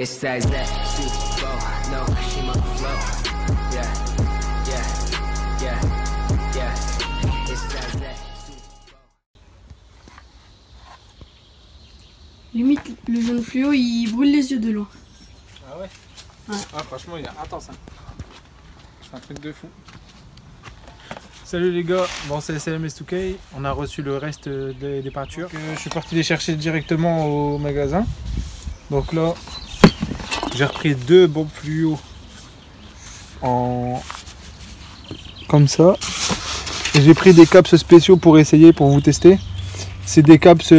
It's that super bowl, no Kashima flow. Yeah, yeah, yeah, yeah. It's that super bowl. Limite, le jaune fluo, il brûle les yeux de loin. Ah ouais? Ouais. Ah franchement, il est intense. Hein. C'est un truc de fou. Salut les gars, bon c'est SLMS2K, on a reçu le reste des peintures. Donc, je suis parti les chercher directement au magasin. Donc là, j'ai repris 2 bombes fluo comme ça. Et j'ai pris des caps spéciaux pour essayer, pour vous tester. C'est des caps,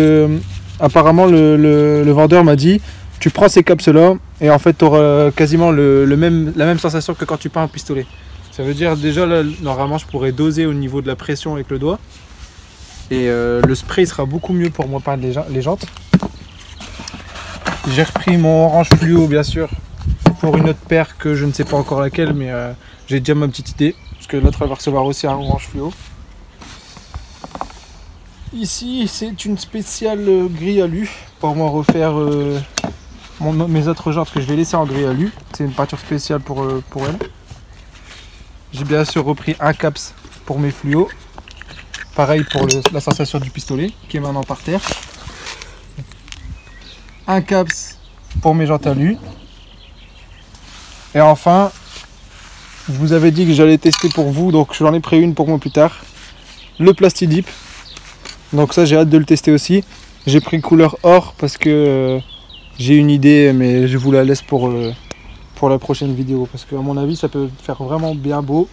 apparemment le vendeur m'a dit, tu prends ces caps là et en fait tu auras quasiment la même sensation que quand tu peins un pistolet. Ça veut dire déjà là, normalement je pourrais doser au niveau de la pression avec le doigt. Et le spray sera beaucoup mieux pour moi peindre les jantes. J'ai repris mon orange fluo bien sûr pour une autre paire que je ne sais pas encore laquelle, mais j'ai déjà ma petite idée. Parce que l'autre elle va recevoir aussi un orange fluo. Ici c'est une spéciale gris alu pour moi refaire mes autres jantes que je vais laisser en gris alu. C'est une peinture spéciale pour elle. J'ai bien sûr repris un caps pour mes fluos. Pareil pour la sensation du pistolet qui est maintenant par terre. Un caps pour mes jantes alu. Et enfin, je vous avais dit que j'allais tester pour vous, donc j'en ai pris une pour moi plus tard. Le Plastidip. Donc ça j'ai hâte de le tester aussi. J'ai pris couleur or parce que j'ai une idée, mais je vous la laisse pour la prochaine vidéo. Parce qu'à mon avis ça peut faire vraiment bien beau.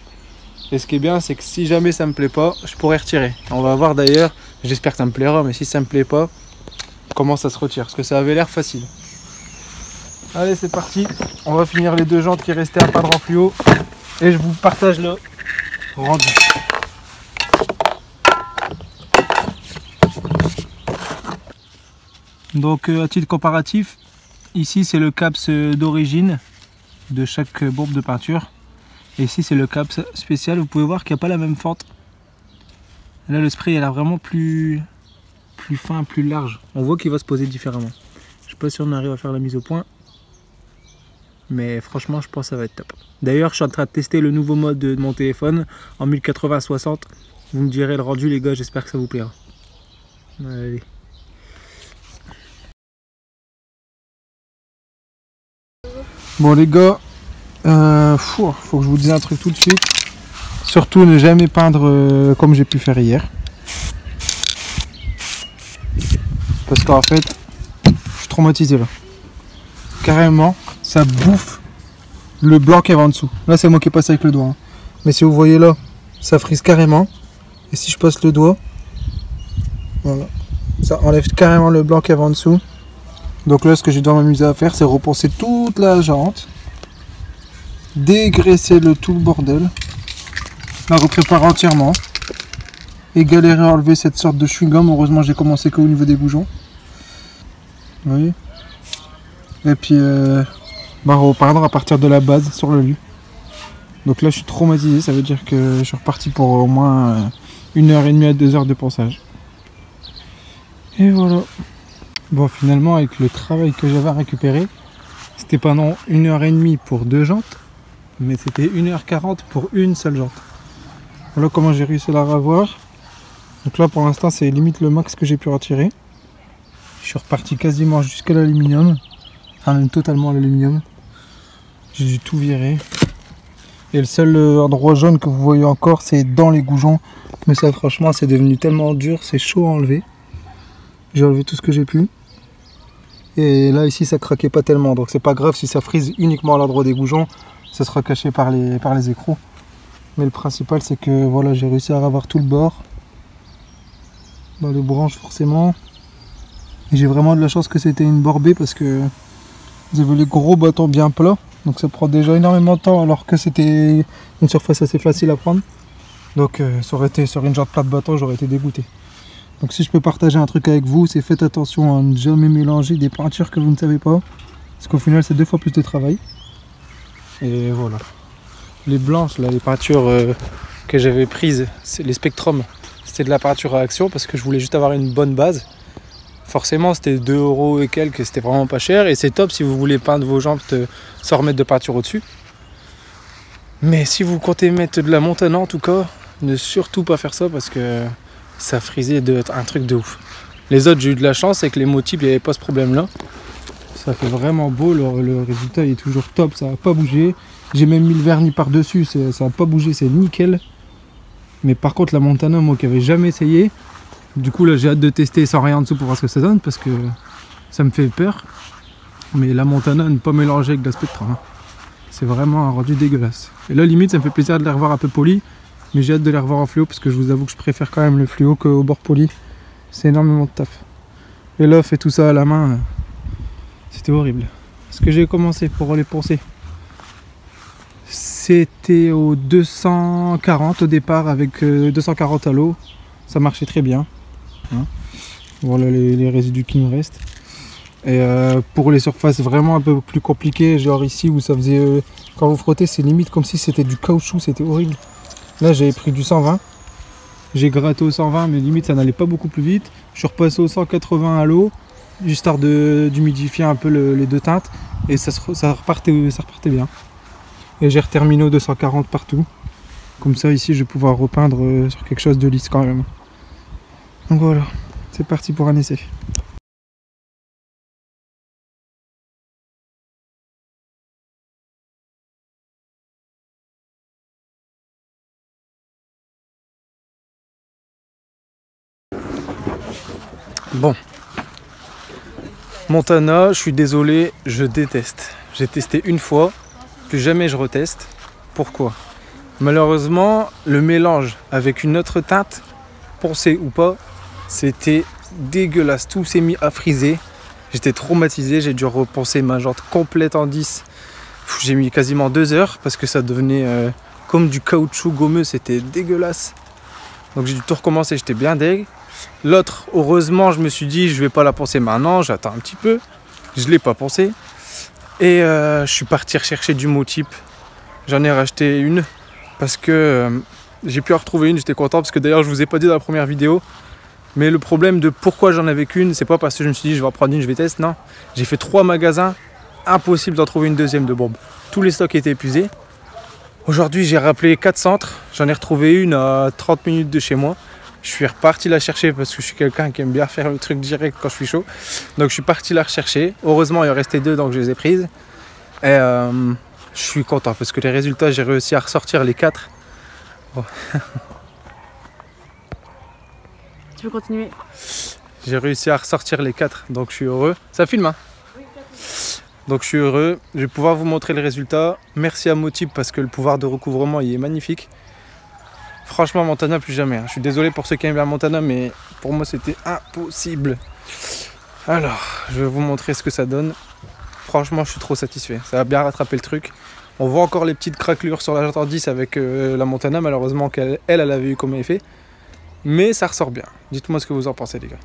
Et ce qui est bien c'est que si jamais ça me plaît pas, je pourrais retirer. On va voir d'ailleurs, j'espère que ça me plaira, mais si ça me plaît pas, comment ça se retire, parce que ça avait l'air facile. Allez c'est parti, on va finir les 2 jantes qui restaient à peindre en fluo et je vous partage le rendu. Donc à titre comparatif, ici c'est le caps d'origine de chaque bombe de peinture et ici c'est le caps spécial. Vous pouvez voir qu'il n'y a pas la même fente. Là le spray il a l'air vraiment plus fin, plus large. On voit qu'il va se poser différemment. Je sais pas si on arrive à faire la mise au point, mais franchement je pense que ça va être top. D'ailleurs je suis en train de tester le nouveau mode de mon téléphone en 1080-60. Vous me direz le rendu les gars, j'espère que ça vous plaira. Allez. Bon les gars, faut que je vous dise un truc tout de suite. Surtout ne jamais peindre comme j'ai pu faire hier. Parce qu'en fait, je suis traumatisé là. Carrément, ça bouffe le blanc qui est en dessous. Là, c'est moi qui passe avec le doigt. Hein. Mais si vous voyez là, ça frise carrément. Et si je passe le doigt, voilà, ça enlève carrément le blanc qui est en dessous. Donc là, ce que je dois m'amuser à faire, c'est repenser toute la jante, dégraisser tout le bordel, la repréparer entièrement. Et galérer à enlever cette sorte de chewing-gum. Heureusement j'ai commencé qu'au niveau des goujons. Vous voyez. Et puis repeindre à partir de la base sur le lieu. Donc là je suis traumatisé, ça veut dire que je suis reparti pour au moins 1h30 à 2 heures de ponçage. Et voilà. Bon finalement avec le travail que j'avais à récupérer, c'était pas non 1h30 pour 2 jantes, mais c'était 1h40 pour une seule jante. Voilà comment j'ai réussi à la revoir. Donc là pour l'instant c'est limite le max que j'ai pu retirer. Je suis reparti quasiment jusqu'à l'aluminium. Enfin même totalement à l'aluminium. J'ai dû tout virer. Et le seul endroit jaune que vous voyez encore c'est dans les goujons. Mais ça franchement c'est devenu tellement dur, c'est chaud à enlever. J'ai enlevé tout ce que j'ai pu. Et là ici ça craquait pas tellement. Donc c'est pas grave si ça frise uniquement à l'endroit des goujons. Ça sera caché par les écrous. Mais le principal c'est que voilà j'ai réussi à avoir tout le bord. Dans les branches forcément. Et j'ai vraiment de la chance que c'était une borbée parce que vous avez les gros bâtons bien plats. Donc ça prend déjà énormément de temps alors que c'était une surface assez facile à prendre. Donc ça aurait été sur une jante plate bâton, j'aurais été dégoûté. Donc si je peux partager un truc avec vous, c'est faites attention à ne jamais mélanger des peintures que vous ne savez pas. Parce qu'au final c'est 2 fois plus de travail. Et voilà. Les blanches, là, les peintures que j'avais prises, c'est les Spectrum. C'était de la peinture à action parce que je voulais juste avoir une bonne base. Forcément c'était 2 € et quelques, c'était vraiment pas cher. Et c'est top si vous voulez peindre vos jambes sans remettre de peinture au-dessus. Mais si vous comptez mettre de la Montana en tout cas, ne surtout pas faire ça parce que ça frisait un truc de ouf. Les autres j'ai eu de la chance avec les motifs, il n'y avait pas ce problème là. Ça fait vraiment beau, le résultat est toujours top, ça n'a pas bougé. J'ai même mis le vernis par dessus, ça n'a pas bougé, c'est nickel. Mais par contre la Montana, moi qui n'avais jamais essayé, du coup là j'ai hâte de tester sans rien en dessous pour voir ce que ça donne parce que ça me fait peur. Mais la Montana ne pas mélanger avec de la Spectra, hein. C'est vraiment un rendu dégueulasse. Et là limite ça me fait plaisir de les revoir un peu polis, mais j'ai hâte de les revoir en fluo parce que je vous avoue que je préfère quand même le fluo qu'au bord poli. C'est énormément de taf. Et là fait tout ça à la main, c'était horrible. Ce que j'ai commencé pour les poncer, c'était au 240 au départ avec 240 à l'eau. Ça marchait très bien, hein. Voilà les résidus qui me restent. Et pour les surfaces vraiment un peu plus compliquées, genre ici où ça faisait quand vous frottez c'est limite comme si c'était du caoutchouc, c'était horrible. Là j'avais pris du 120, j'ai gratté au 120 mais limite ça n'allait pas beaucoup plus vite. Je suis repassé au 180 à l'eau, histoire d'humidifier un peu les deux teintes et ça repartait bien. Et j'ai reterminé au 240 partout. Comme ça ici je vais pouvoir repeindre sur quelque chose de lisse quand même. Donc voilà, c'est parti pour un essai. Bon, Montana, je suis désolé, je déteste. J'ai testé une fois, plus jamais je reteste. Pourquoi? Malheureusement, le mélange avec une autre teinte, poncée ou pas, c'était dégueulasse. Tout s'est mis à friser. J'étais traumatisé, j'ai dû reponcer ma jante complète en 10. J'ai mis quasiment 2 heures parce que ça devenait comme du caoutchouc gommeux, c'était dégueulasse. Donc j'ai dû tout recommencer, j'étais bien deg. L'autre, heureusement, je me suis dit, je vais pas la poncer maintenant, j'attends un petit peu. Je l'ai pas poncé. Et je suis parti rechercher du mot-type. J'en ai racheté une parce que j'ai pu en retrouver une, j'étais content parce que d'ailleurs je vous ai pas dit dans la première vidéo. Mais le problème de pourquoi j'en avais qu'une, c'est pas parce que je me suis dit je vais en prendre une, je vais tester, non. J'ai fait 3 magasins, impossible d'en trouver une deuxième de bombe. Tous les stocks étaient épuisés. Aujourd'hui j'ai rappelé 4 centres, j'en ai retrouvé une à 30 minutes de chez moi. Je suis reparti la chercher parce que je suis quelqu'un qui aime bien faire le truc direct quand je suis chaud. Donc je suis parti la rechercher. Heureusement il en restait 2 donc je les ai prises. Et je suis content parce que les résultats j'ai réussi à ressortir les 4. Oh. Tu veux continuer? J'ai réussi à ressortir les 4 donc je suis heureux. Ça filme hein? Donc je suis heureux. Je vais pouvoir vous montrer le résultat. Merci à Motip parce que le pouvoir de recouvrement il est magnifique. Franchement Montana plus jamais, hein. Je suis désolé pour ceux qui aiment bien Montana mais pour moi c'était impossible. Alors je vais vous montrer ce que ça donne. Franchement je suis trop satisfait, ça a bien rattrapé le truc. On voit encore les petites craquelures sur la jante en 10 avec la Montana malheureusement qu'elle avait eu comme effet. Mais ça ressort bien. Dites-moi ce que vous en pensez les gars.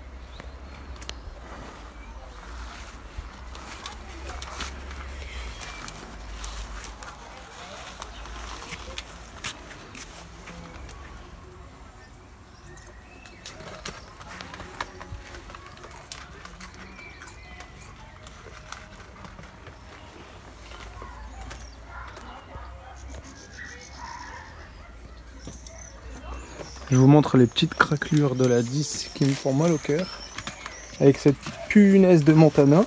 Je vous montre les petites craquelures de la 10 qui me font mal au cœur. Avec cette punaise de Montana.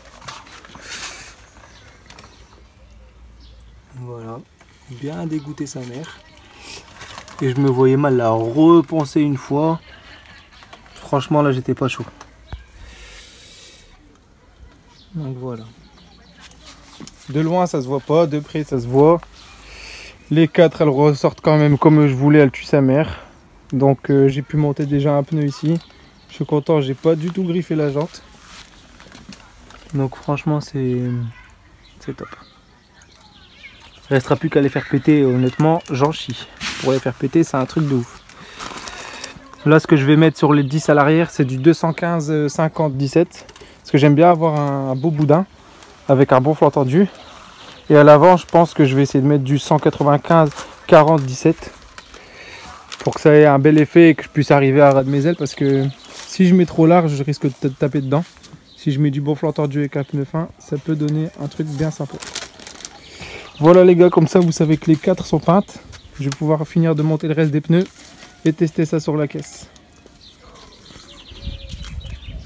Voilà. Bien dégoûté sa mère. Et je me voyais mal la reponcer une fois. Franchement là j'étais pas chaud. Donc voilà. De loin ça se voit pas, de près ça se voit. Les 4 elles ressortent quand même comme je voulais, elles tuent sa mère. Donc j'ai pu monter déjà un pneu ici. Je suis content, j'ai pas du tout griffé la jante. Donc franchement c'est top. Il restera plus qu'à les faire péter, honnêtement j'en chie. Pour les faire péter c'est un truc de ouf. Là ce que je vais mettre sur les 10 à l'arrière c'est du 215 50 17. Parce que j'aime bien avoir un beau boudin avec un bon flanc tendu. Et à l'avant je pense que je vais essayer de mettre du 195 40 17. Pour que ça ait un bel effet et que je puisse arriver à ras de mes ailes parce que si je mets trop large je risque de taper dedans. Si je mets du bon flanc tordu avec un pneu fin, ça peut donner un truc bien sympa. Voilà les gars, comme ça vous savez que les 4 sont peintes. Je vais pouvoir finir de monter le reste des pneus et tester ça sur la caisse.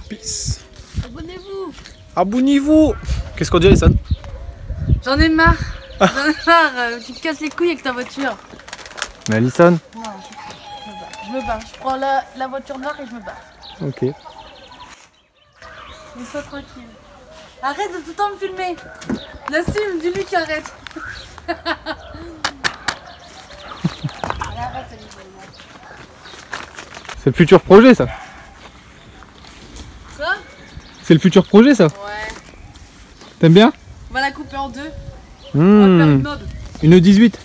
Peace. Abonnez-vous. Abonnez-vous. Qu'est-ce qu'on dit, Alison? J'en ai marre. J'en ai marre. Tu te casses les couilles avec ta voiture. Mais Alison? Non, je me barre. Je prends la voiture noire et je me barre. Ok. Laisse-toi tranquille. Arrête de tout le temps me filmer. Nassim, dis-lui qu'il arrête. C'est le futur projet ça. Quoi? C'est le futur projet ça. Ouais. T'aimes bien? On va la couper en deux. On va faire une mode. Une 18.